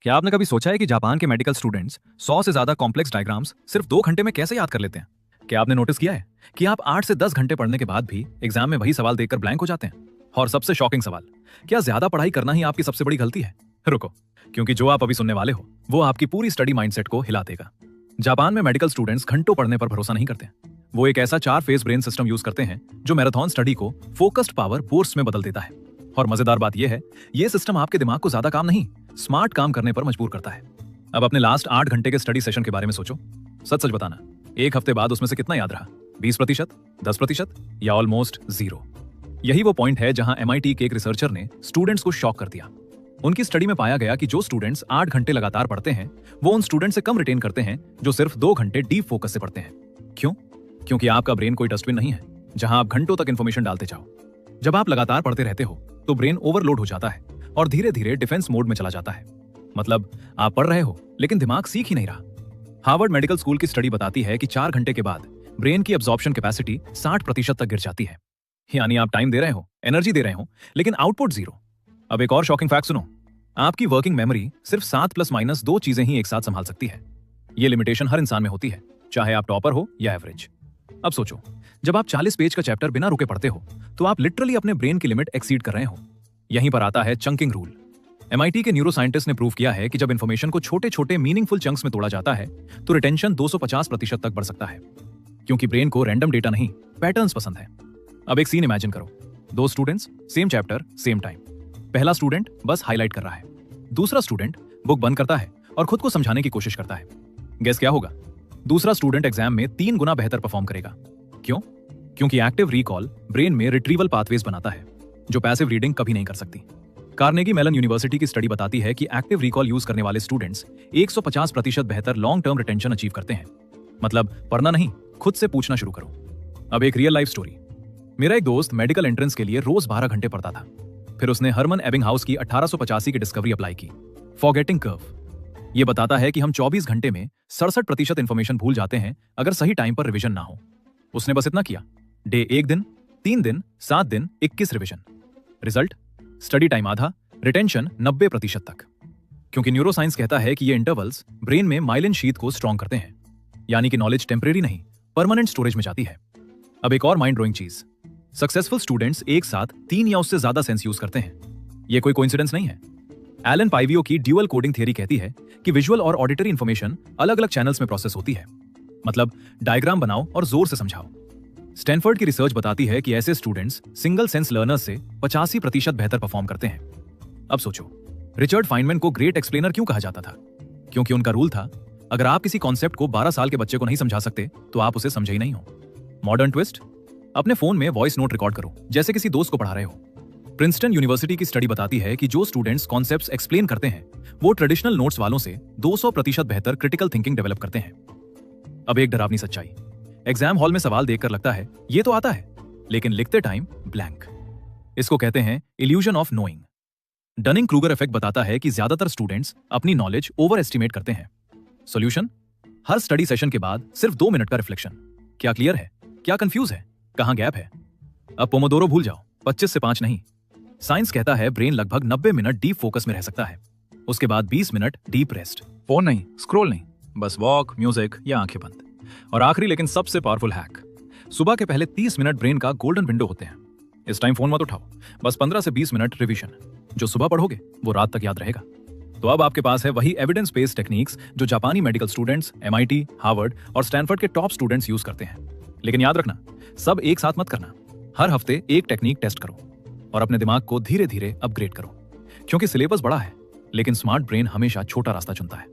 क्या आपने कभी सोचा है कि जापान के मेडिकल स्टूडेंट्स 100 से ज्यादा कॉम्प्लेक्स डायग्राम्स सिर्फ 2 घंटे में कैसे याद कर लेते हैं? क्या आपने नोटिस किया है कि आप 8 से 10 घंटे पढ़ने के बाद भी एग्जाम में वही सवाल देखकर ब्लैंक हो जाते हैं? और सबसे शॉकिंग सवाल, क्या ज्यादा पढ़ाई करना ही आपकी सबसे बड़ी गलती है? रुको, क्योंकि जो आप अभी सुनने वाले हो वो आपकी पूरी स्टडी माइंडसेट को हिला देगा। जापान में मेडिकल स्टूडेंट्स घंटों पढ़ने पर भरोसा नहीं करते। वो एक ऐसा 4 फेज ब्रेन सिस्टम यूज करते हैं जो मैराथन स्टडी को फोकस्ड पावर बोर्स में बदल देता है। और मजेदार बात यह है, ये सिस्टम आपके दिमाग को ज्यादा काम नहीं, स्मार्ट काम करने पर मजबूर करता है। अब अपने लास्ट 8 घंटे के स्टडी सेशन के बारे में सोचो। सच सच बताना, एक हफ्ते बाद उसमें से कितना याद रहा? 20%, 10% या ऑलमोस्ट 0? यही वो पॉइंट है जहां MIT के एक रिसर्चर ने स्टूडेंट्स को शॉक कर दिया। उनकी स्टडी में पाया गया कि जो स्टूडेंट्स 8 घंटे लगातार पढ़ते हैं वो उन स्टूडेंट से कम रिटेन करते हैं जो सिर्फ 2 घंटे डीप फोकस से पढ़ते हैं। क्यों? क्योंकि आपका ब्रेन कोई डस्टबिन नहीं है जहां आप घंटों तक इंफॉर्मेशन डालते जाओ। जब आप लगातार पढ़ते रहते हो तो ब्रेन ओवरलोड हो जाता है और धीरे धीरे डिफेंस मोड में चला जाता है। मतलब आप पढ़ रहे हो लेकिन दिमाग सीख ही नहीं रहा। हार्वर्ड मेडिकल स्कूल की स्टडी बताती है कि 4 घंटे के बाद ब्रेन की अब्जॉर्प्शन कैपेसिटी 60% तक गिर जाती है। यानी आप टाइम दे रहे हो, एनर्जी दे रहे हो, लेकिन आउटपुट 0। अब एक और शॉकिंग फैक्ट सुनो, आपकी वर्किंग मेमोरी सिर्फ 7 ± 2 चीजें ही एक साथ संभाल सकती है। ये लिमिटेशन हर इंसान में होती है, चाहे आप टॉपर हो या एवरेज। अब सोचो, जब आप 40 पेज का चैप्टर बिना रुके पढ़ते हो तो आप लिटरली अपने ब्रेन की लिमिट एक्सीड कर रहे हो। यहीं पर आता है चंकिंग रूल। MIT के न्यूरो साइंटिस्ट ने प्रूव किया है कि जब इंफॉर्मेशन को छोटे छोटे मीनिंगफुल चंक्स में तोड़ा जाता है तो रिटेंशन 250% तक बढ़ सकता है, क्योंकि ब्रेन को रैंडम डेटा नहीं, पैटर्न्स पसंद है। अब एक सीन इमेजिन करो, 2 students, same chapter, same time. पहला स्टूडेंट बस हाईलाइट कर रहा है, दूसरा स्टूडेंट बुक बंद करता है और खुद को समझाने की कोशिश करता है। गेस क्या होगा? दूसरा स्टूडेंट एग्जाम में 3 गुना बेहतर परफॉर्म करेगा। क्यों? क्योंकि एक्टिव रिकॉल ब्रेन में रिट्रीवल पाथवेज बनाता है जो पैसिव रीडिंग कभी नहीं कर सकती। कार्नेगी मेलन यूनिवर्सिटी की स्टडी बताती है कि एक्टिव रिकॉल यूज करने वाले स्टूडेंट्स 150% बेहतर लॉन्ग टर्म रिटेंशन अचीव करते हैं। मतलब पढ़ना नहीं, खुद से पूछना शुरू करो। अब एक रियल लाइफ स्टोरी। मेरा एक दोस्त मेडिकल एंट्रेंस के लिए रोज 12 घंटे पढ़ता था। फिर उसने हरमन एबिंगहाउस की 1885 की डिस्कवरी अप्लाई की, फॉरगेटिंग कर्व। ये बताता है कि हम 24 घंटे में 67% इंफॉर्मेशन भूल जाते हैं अगर सही टाइम पर रिवीजन ना हो। उसने बस इतना किया, डे 1 दिन, 3 दिन, 7 दिन, 21 रिवीजन। रिजल्ट? स्टडी टाइम आधा, रिटेंशन 90% तक। क्योंकि न्यूरोसाइंस कहता है कि ये इंटरवल्स ब्रेन में माइलिन शीथ को स्ट्रॉन्ग करते हैं, यानी कि नॉलेज टेम्परेरी नहीं, परमानेंट स्टोरेज में जाती है। अब एक और माइंड ब्लोइंग चीज, सक्सेसफुल स्टूडेंट्स एक साथ 3 या उससे ज्यादा सेंस यूज करते हैं। ये कोई कोइंसिडेंस नहीं है। एलन पाइवियो की ड्यूअल कोडिंग थ्योरी कहती है कि विजुअल और ऑडिटरी इंफॉर्मेशन अलग अलग चैनल्स में प्रोसेस होती है। मतलब डायग्राम बनाओ और जोर से समझाओ। स्टैनफोर्ड की रिसर्च बताती है कि ऐसे स्टूडेंट्स सिंगल सेंस लर्नर्स से 85% बेहतर परफॉर्म करते हैं। अब सोचो, रिचर्ड फाइनमैन को ग्रेट एक्सप्लेनर क्यों कहा जाता था? क्योंकि उनका रूल था, अगर आप किसी कॉन्सेप्ट को 12 साल के बच्चे को नहीं समझा सकते तो आप उसे समझे ही नहीं हो। मॉडर्न ट्विस्ट, अपने फोन में वॉइस नोट रिकॉर्ड करो जैसे किसी दोस्त को पढ़ा रहे हो। प्रिंसटन यूनिवर्सिटी की स्टडी बताती है कि जो स्टूडेंट्स कॉन्सेप्ट्स एक्सप्लेन करते हैं वो ट्रेडिशनल नोट्स वालों से 200% बेहतर क्रिटिकल थिंकिंग डेवलप करते हैं। अब एक डरावनी सच्चाई, एग्जाम हॉल में सवाल देखकर लगता है ये तो आता है, लेकिन लिखते टाइम ब्लैंक। इसको कहते हैं illusion of knowing. Dunning Kruger effect बताता है कि ज्यादातर स्टूडेंट्स अपनी नॉलेज ओवर एस्टिमेट करते हैं। सॉल्यूशन? हर स्टडी सेशन के बाद सिर्फ 2 मिनट का रिफ्लेक्शन। क्या क्लियर है? क्या कंफ्यूज है? कहां गैप है? अब पोमोडोरो भूल जाओ, 25 से 5 नहीं। साइंस कहता है ब्रेन लगभग 90 मिनट डीप फोकस में रह सकता है, उसके बाद 20 मिनट डीप रेस्ट। फोन नहीं, स्क्रॉल नहीं, बस वॉक, म्यूजिक या आंखें बंद। और आखिरी लेकिन सबसे पावरफुल हैक, सुबह के पहले 30 मिनट ब्रेन का गोल्डन विंडो होते हैं। इस टाइम फोन मत उठाओ, बस 15 से 20 मिनट रिवीजन। जो सुबह पढ़ोगे वो रात तक याद रहेगा। तो अब आपके पास है वही एविडेंस बेस्ड टेक्निक्स जो जापानी मेडिकल स्टूडेंट्स, MIT, हार्वर्ड और स्टैनफोर्ड के टॉप स्टूडेंट्स यूज करते हैं। लेकिन याद रखना, सब एक साथ मत करना। हर हफ्ते एक टेक्निक टेस्ट करो और अपने दिमाग को धीरे धीरे अपग्रेड करो। क्योंकि सिलेबस बड़ा है लेकिन स्मार्ट ब्रेन हमेशा छोटा रास्ता चुनता है।